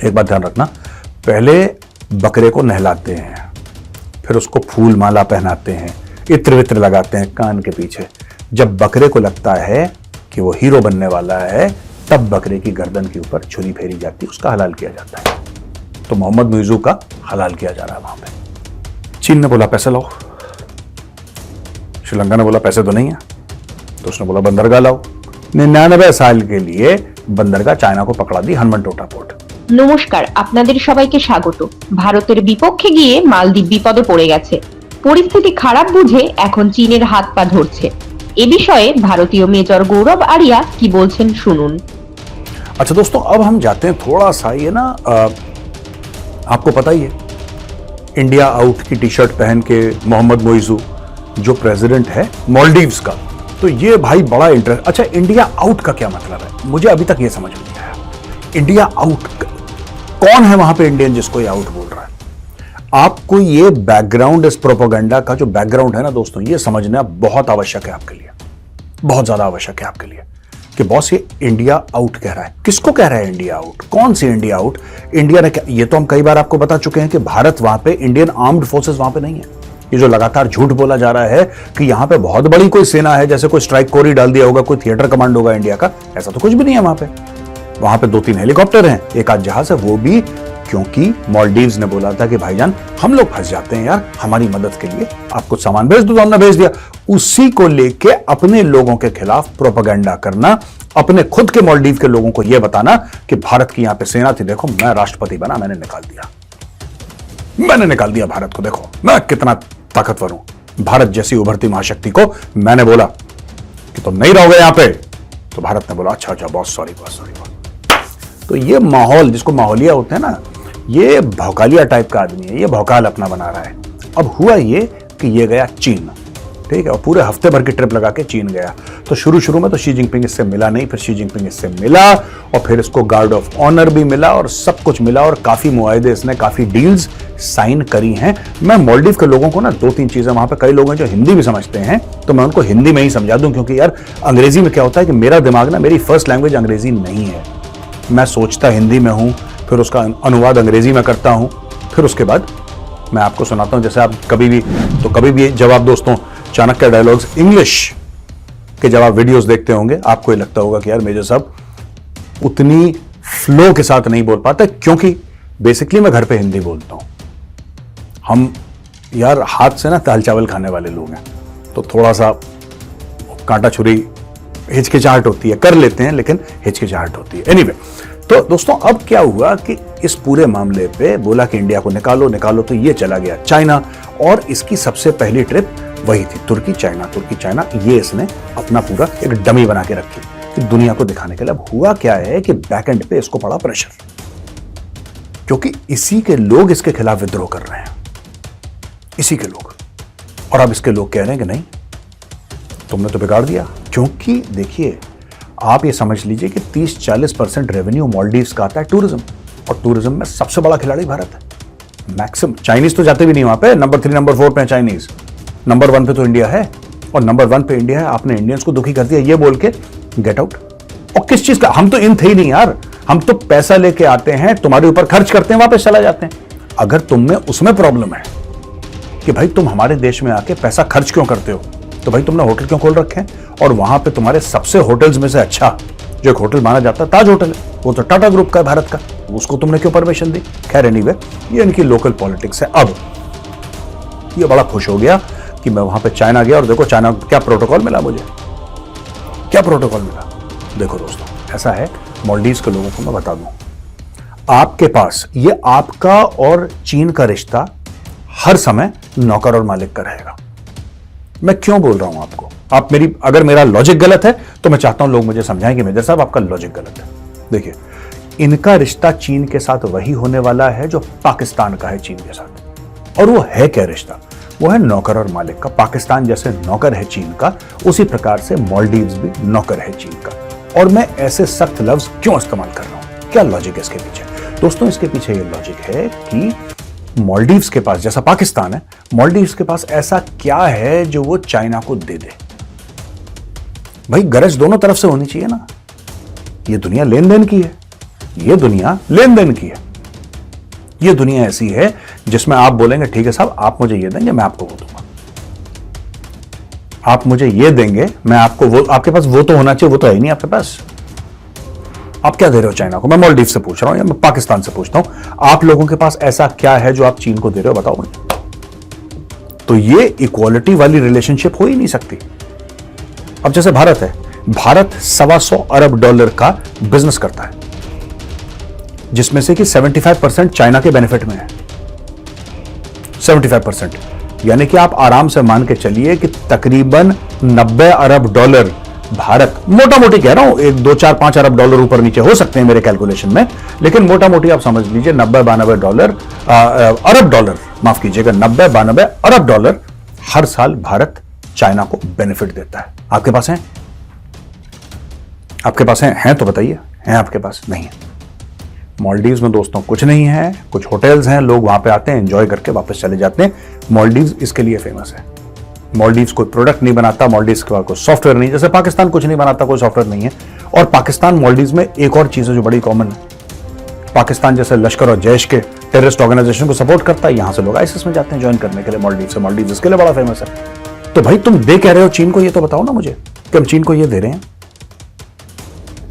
एक बात ध्यान रखना, पहले बकरे को नहलाते हैं, फिर उसको फूल माला पहनाते हैं, इत्र वित्र लगाते हैं कान के पीछे। जब बकरे को लगता है कि वो हीरो बनने वाला है, तब बकरे की गर्दन के ऊपर छुरी फेरी जाती है, उसका हलाल किया जाता है। तो मोहम्मद मुइज़ू का हलाल किया जा रहा है वहां पे। चीन ने बोला पैसे लाओ, श्रीलंका ने बोला पैसे तो नहीं है, तो उसने बोला बंदरगाह लाओ। 99 साल के लिए बंदरगाह चायना को पकड़ा दी, हनुमानटोटा पोर्ट। নমস্কার, আপনাদের সবাইকে স্বাগত। ভারতের বিপক্ষে গিয়ে মালদ্বীপ বিপদে পড়ে গেছে। পরিস্থিতি খারাপ বুঝে এখন চীনের হাত পা ধরছে। এ বিষয়ে ভারতীয় মেজর গৌরব আরিয়া কি বলছেন শুনুন। अच्छा दोस्तों, अब हम जाते हैं थोड़ा सा, ये ना आपको पता ही है, इंडिया आउट की टी शर्ट पहन के मोहम्मद मुइज़ू जो प्रेसिडेंट है मालदीव्स का, तो ये भाई बड़ा इंटरेस्ट। अच्छा, इंडिया आउट का क्या मतलब है, मुझे अभी तक ये समझ में नहीं आया। इंडिया आउट कौन है वहां पे इंडियन जिसको ये आउट बोल रहा है? आपको ये बैकग्राउंड, इस प्रोपेगेंडा का जो बैकग्राउंड है ना दोस्तों, ये समझना बहुत आवश्यक है आपके लिए, बहुत ज्यादा आवश्यक है आपके लिए कि बॉस ये इंडिया आउट कह रहा है। किसको कह रहा है इंडिया आउट? कौन सी इंडिया आउट? इंडिया ने क्या, ये तो हम कई बार आपको बता चुके हैं कि भारत वहां पे, इंडियन आर्म्ड फोर्सेस वहां पे नहीं है। ये जो लगातार झूठ बोला जा रहा है कि यहां पे बहुत बड़ी कोई सेना है, जैसे कोई स्ट्राइक कोर ही डाल दिया होगा, कोई थिएटर कमांड होगा इंडिया का, ऐसा तो कुछ भी नहीं है वहां पे। वहां पे 2-3 हेलीकॉप्टर हैं, एक आध जहाज है, वो भी क्योंकि मालदीव्स ने बोला था कि भाईजान हम लोग फंस जाते हैं यार, हमारी मदद के लिए आप कुछ सामान भेज दो, तो हमने भेज दिया। उसी को लेके अपने लोगों के खिलाफ प्रोपेगेंडा करना, अपने खुद के मालदीव के लोगों को यह बताना कि भारत की यहां पे सेना थी, देखो मैं राष्ट्रपति बना, मैंने निकाल दिया भारत को, देखो मैं कितना ताकतवर हूं। भारत जैसी उभरती महाशक्ति को मैंने बोला कि तुम नहीं रहोगे यहां पे, तो भारत ने बोला अच्छा बॉस सॉरी बॉस। तो ये माहौल, जिसको माहौलिया होते हैं ना, ये भौकालिया टाइप का आदमी है, ये भौकाल अपना बना रहा है। अब हुआ ये कि ये गया चीन, ठीक है, और पूरे हफ्ते भर की ट्रिप लगा के चीन गया। तो शुरू में तो शी जिनपिंग इससे मिला नहीं, फिर शी जिनपिंग इससे मिला, और फिर इसको गार्ड ऑफ ऑनर भी मिला, और सब कुछ मिला, और काफी मुआहदे इसने, काफी डील्स साइन करी हैं। मैं मालदीव के लोगों को ना 2-3 चीजें, वहां पे कई लोग हैं जो हिंदी भी समझते हैं, तो मैं उनको हिंदी में ही समझा दूं, क्योंकि यार अंग्रेजी में क्या होता है कि मेरा दिमाग ना, मेरी फर्स्ट लैंग्वेज अंग्रेजी नहीं है। मैं सोचता हिंदी में हूं, फिर उसका अनुवाद अंग्रेजी में करता हूं, फिर उसके बाद मैं आपको सुनाता हूं। जैसे आप कभी भी जब आप दोस्तों चाणक्य डायलॉग्स इंग्लिश के जब आप वीडियोस देखते होंगे, आपको ये लगता होगा कि यार मेजर साहब उतनी फ्लो के साथ नहीं बोल पाता, क्योंकि बेसिकली मैं घर पे हिंदी बोलता हूं। हम यार हाथ से ना दाल चावल खाने वाले लोग हैं, तो थोड़ा सा कांटा छुरी हिचकिचाहट होती है, कर लेते हैं लेकिन हिचकिचाहट होती है। एनीवे, तो दोस्तों अब क्या हुआ कि इस पूरे मामले पे बोला कि इंडिया को निकालो, तो ये चला गया चाइना, और इसकी सबसे पहली ट्रिप वही थी तुर्की चाइना। ये इसने अपना पूरा एक डमी बना के रखी कि दुनिया को दिखाने के लिए। अब हुआ क्या है कि बैक एंड पे इसको पड़ा प्रेशर, क्योंकि इसी के लोग इसके खिलाफ विद्रोह कर रहे हैं, इसी के लोग। और अब इसके लोग कह रहे हैं कि नहीं, तुमने तो बिगाड़ दिया। क्योंकि देखिए, आप ये समझ लीजिए कि 30-40% रेवेन्यू मालदीव्स का आता है टूरिज्म, और टूरिज्म में सबसे बड़ा खिलाड़ी भारत है। मैक्सिमम चाइनीज तो जाते भी नहीं वहां पे, नंबर 3 नंबर 4 पे है चाइनीज, नंबर 1 पे तो इंडिया है, और नंबर 1 पे इंडिया है। आपने इंडियंस को दुखी कर दिया ये बोल के गेट आउट। और किस चीज का, हम तो इन थे ही नहीं यार, हम तो पैसा लेके आते हैं, तुम्हारे ऊपर खर्च करते हैं, वापस चला जाते हैं। अगर तुम में उसमें प्रॉब्लम है कि भाई तुम हमारे देश में आके पैसा खर्च क्यों करते हो, तो भाई तुमने होटल क्यों खोल रखे हैं, और वहां पे तुम्हारे सबसे होटल्स में से अच्छा जो एक होटल माना जाता है ताज होटल है, वो तो टाटा ग्रुप का है भारत का, उसको तुमने क्यों परमिशन दी? खैर एनीवे, ये इनकी लोकल पॉलिटिक्स है। अब ये बड़ा खुश हो गया कि मैं वहां पे चाइना गया, और देखो चाइना क्या प्रोटोकॉल मिला मुझे, क्या प्रोटोकॉल मिला। देखो दोस्तों, ऐसा है, मालदीव्स के लोगों को मैं बता दूं, आपके पास ये आपका और चीन का रिश्ता हर समय नौकर और मालिक का रहेगा। मैं क्यों बोल रहा हूं आपको, आप मेरी, अगर मेरा लॉजिक गलत है तो मैं चाहता हूं लोग मुझे समझाएं कि मेजर साहब आपका लॉजिक गलत है। देखिए, इनका रिश्ता चीन के साथ वही होने वाला है जो पाकिस्तान का है चीन के साथ। और वो है क्या रिश्ता? वो है नौकर और मालिक का। पाकिस्तान जैसे नौकर है चीन का, उसी प्रकार से मालदीव्स भी नौकर है चीन का। और मैं ऐसे सख्त लफ्ज क्यों इस्तेमाल कर रहा हूं, क्या लॉजिक है इसके पीछे? दोस्तों, इसके पीछे ये लॉजिक है कि मालदीव्स के पास, जैसा पाकिस्तान है, मालदीव्स के पास ऐसा क्या है जो वो चाइना को दे दे? भाई गरज दोनों तरफ से होनी चाहिए ना। ये दुनिया लेन देन की है, ये दुनिया लेन देन की है। ये दुनिया ऐसी है जिसमें आप बोलेंगे ठीक है साहब, आप मुझे ये देंगे, मैं आपको वो दूंगा। आप मुझे ये देंगे, मैं आपको वो, आपके पास वो तो होना चाहिए, वो तो है ही नहीं आपके पास। आप क्या दे रहे हो चाइना को? मैं मालदीव से पूछ रहा हूं या मैं पाकिस्तान से पूछता हूं, आप लोगों के पास ऐसा क्या है जो आप चीन को दे रहे हो, बताओ मुझे। तो ये इक्वालिटी वाली रिलेशनशिप हो ही नहीं सकती। अब जैसे भारत है, भारत $125 अरब का बिजनेस करता है, जिसमें से कि 75% चाइना के बेनिफिट में है। 75%, यानी कि आप आराम से मान के चलिए कि तकरीबन $90 अरब भारत, मोटा मोटी कह रहा हूं, 1, 2, 4, $5 अरब ऊपर नीचे हो सकते हैं मेरे कैलकुलेशन में, लेकिन मोटा मोटी आप समझ लीजिए $90-92 माफ कीजिएगा, $90-92 अरब हर साल भारत चाइना को बेनिफिट देता है। आपके पास है? आपके पास हैं तो बताइए, हैं आपके पास? नहीं है। मालदीव्स में दोस्तों कुछ नहीं है, कुछ होटल्स हैं, लोग वहां पे आते हैं, एंजॉय करके वापस चले जाते हैं। मालदीव्स इसके लिए फेमस है। मालदीव्स कोई प्रोडक्ट नहीं बनाता, मालदीव्स के पास कोई सॉफ्टवेयर नहीं, जैसे पाकिस्तान कुछ नहीं बनाता, कोई सॉफ्टवेयर नहीं है। और पाकिस्तान मालदीव्स में एक और चीज है जो बड़ी कॉमन है, पाकिस्तान जैसे लश्कर और जैश के टेररिस्ट ऑर्गेनाइजेशन को सपोर्ट करता है, यहां से लोग आईएसआई में जाते हैं ज्वाइन करने के लिए मालदीव से। मालदीव इसके लिए बड़ा फेमस है। तो भाई तुम दे कह रहे हो चीन को, ये तो बताओ ना मुझे कि हम चीन को ये दे रहे हैं।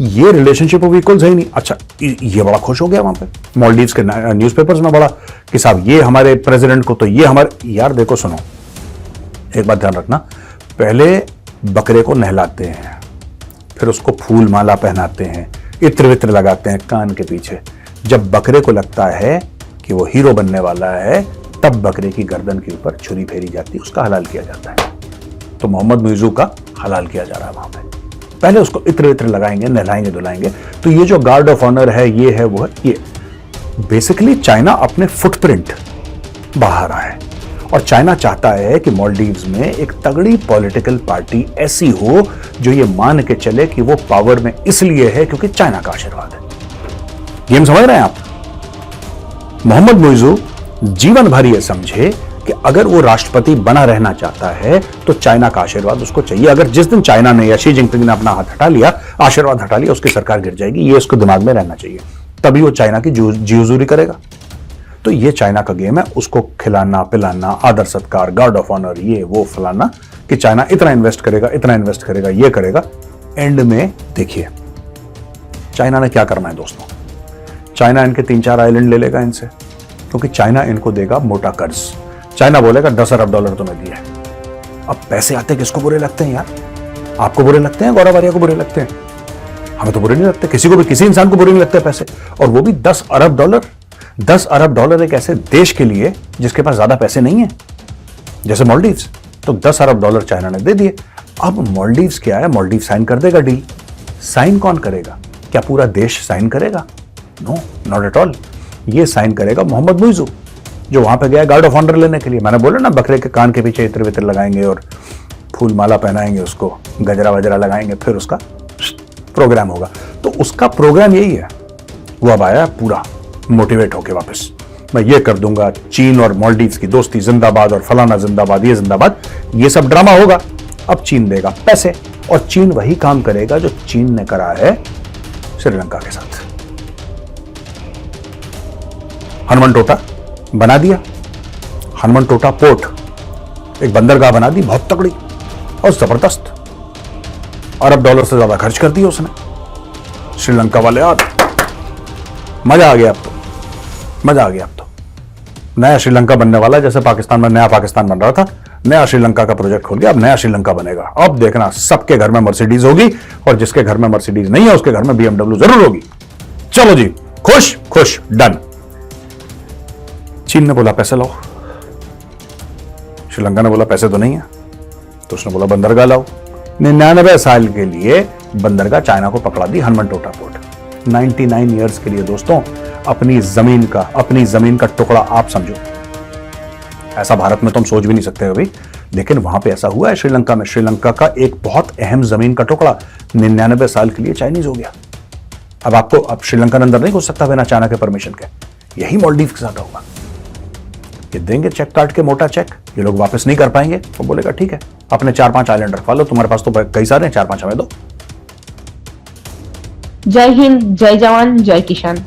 ये रिलेशनशिप ऑफ इक्वल्स है ही नहीं। अच्छा, ये बड़ा खुश हो गया वहां पे मालदीव्स के न्यूज़पेपर्स में बड़ा कि साहब ये हमारे प्रेसिडेंट को, तो ये हमारे, यार देखो सुनो, एक बात ध्यान रखना, पहले बकरे को नहलाते हैं, फिर उसको फूल माला पहनाते हैं, इत्र वित्र लगाते हैं कान के पीछे। जब बकरे को लगता है कि वो हीरो बनने वाला है, तब बकरे की गर्दन के ऊपर छुरी फेरी जाती है, उसका हलाल किया जाता है। तो मोहम्मद मुइज़ू का हलाल किया जा रहा है वहां पे। पहले उसको इत्र वित्र लगाएंगे, नहलाएंगे, धुलाएंगे। तो ये जो गार्ड ऑफ ऑनर है, ये है, वो है, ये बेसिकली चाइना अपने फुटप्रिंट बढ़ा रहा है। और चाइना चाहता है कि मालदीव्स में एक तगड़ी पॉलिटिकल पार्टी ऐसी हो जो ये मान के चले कि वो पावर में इसलिए है क्योंकि चाइना का आशीर्वाद है। ये हम समझ रहे हैं आप? मोहम्मद मुइज़ू जीवन भर ये समझे कि अगर वो राष्ट्रपति बना रहना चाहता है तो चाइना का आशीर्वाद उसको चाहिए। अगर जिस दिन चाइना ने या शी जिनपिंग ने अपना हाथ हटा लिया, आशीर्वाद हटा लिया, उसकी सरकार गिर जाएगी। ये उसको दिमाग में रहना चाहिए, तभी वो चाइना की जी हुजूरी करेगा। तो ये चाइना का गेम है, उसको खिलाना पिलाना, आदर सत्कार, गार्ड ऑफ ऑनर, ये वो फलाना, कि चाइना इतना इन्वेस्ट करेगा, इतना इन्वेस्ट करेगा, ये करेगा। एंड में देखिए चाइना ने क्या करना है दोस्तों, चाइना इनके 3-4 आइलैंड ले लेगा इनसे, क्योंकि चाइना इनको देगा मोटा कर्ज। चाइना बोलेगा $10 अरब तुम्हें दिया है। अब पैसे आते किसको बुरे लगते हैं यार? आपको बुरे लगते हैं, गौरव आर्या को बुरे लगते हैं, हमें तो बुरे नहीं लगते, किसी को भी, किसी इंसान को बुरे नहीं लगते पैसे। और वो भी $10 अरब। $10 अरब एक ऐसे देश के लिए जिसके पास ज्यादा पैसे नहीं है, जैसे मालदीव्स। तो $10 अरब चाइना ने दे दिए। अब मालदीव्स क्या है, मालदीव साइन कर देगा डील। साइन कौन करेगा? क्या पूरा देश साइन करेगा? No, not at all. ये साइन करेगा मोहम्मद मुइज़ू, जो वहां पे गया गार्ड ऑफ ऑनर लेने के लिए। मैंने बोला ना, बकरे के कान के पीछे इत्र वित्र लगाएंगे और फूल माला पहनाएंगे, उसको गजरा वजरा लगाएंगे, फिर उसका प्रोग्राम होगा। तो उसका प्रोग्राम यही है। वो अब आया पूरा मोटिवेट होके वापस, मैं ये कर दूंगा, चीन और मालदीव्स की दोस्ती जिंदाबाद और फलाना जिंदाबाद, ये जिंदाबाद, ये सब ड्रामा होगा। अब चीन देगा पैसे, और चीन वही काम करेगा जो चीन ने करा है श्रीलंका के साथ। हनुमानटोटा बना दिया, हनुमानटोटा पोर्ट, एक बंदरगाह बना दी बहुत तगड़ी और जबरदस्त, $1 से ज्यादा खर्च कर दिया उसने। श्रीलंका वाले यार मजा आ गया, अब तो मजा आ गया। अब तो नया श्रीलंका बनने वाला, जैसे पाकिस्तान में नया पाकिस्तान बन रहा था, नया श्रीलंका का प्रोजेक्ट खोल गया। अब नया श्रीलंका बनेगा। अब देखना, सबके घर में मर्सिडीज होगी, और जिसके घर में मर्सिडीज नहीं है उसके घर में BMW जरूर होगी। चलो जी, खुश खुश, डन। चीन ने बोला पैसे लाओ, श्रीलंका ने बोला पैसे तो नहीं है, तो उसने बोला बंदरगाह लाओ। 99 साल के लिए बंदरगाह चाइना को पकड़ा दी, हनुमानटोटा पोर्ट। 99 ईयर्स के लिए दोस्तों अपनी जमीन का टुकड़ा आप समझो। ऐसा भारत में तो हम सोच भी नहीं सकते अभी, लेकिन वहां पे ऐसा हुआ है श्रीलंका में। श्रीलंका का एक बहुत अहम जमीन का टुकड़ा 99 साल के लिए चाइनीज हो गया। अब श्रीलंका अंदर नहीं घुस सकता बिना चाइना के परमिशन के। यही मालदीव के साथ होगा। ये देंगे चेक काट के, मोटा चेक, ये लोग वापस नहीं कर पाएंगे। तो बोलेगा ठीक है, अपने 4-5 आइलैंड रखवा लो, तुम्हारे पास तो कई सारे हैं, 4-5 हमें दो। जय हिंद, जय जवान, जय किसान।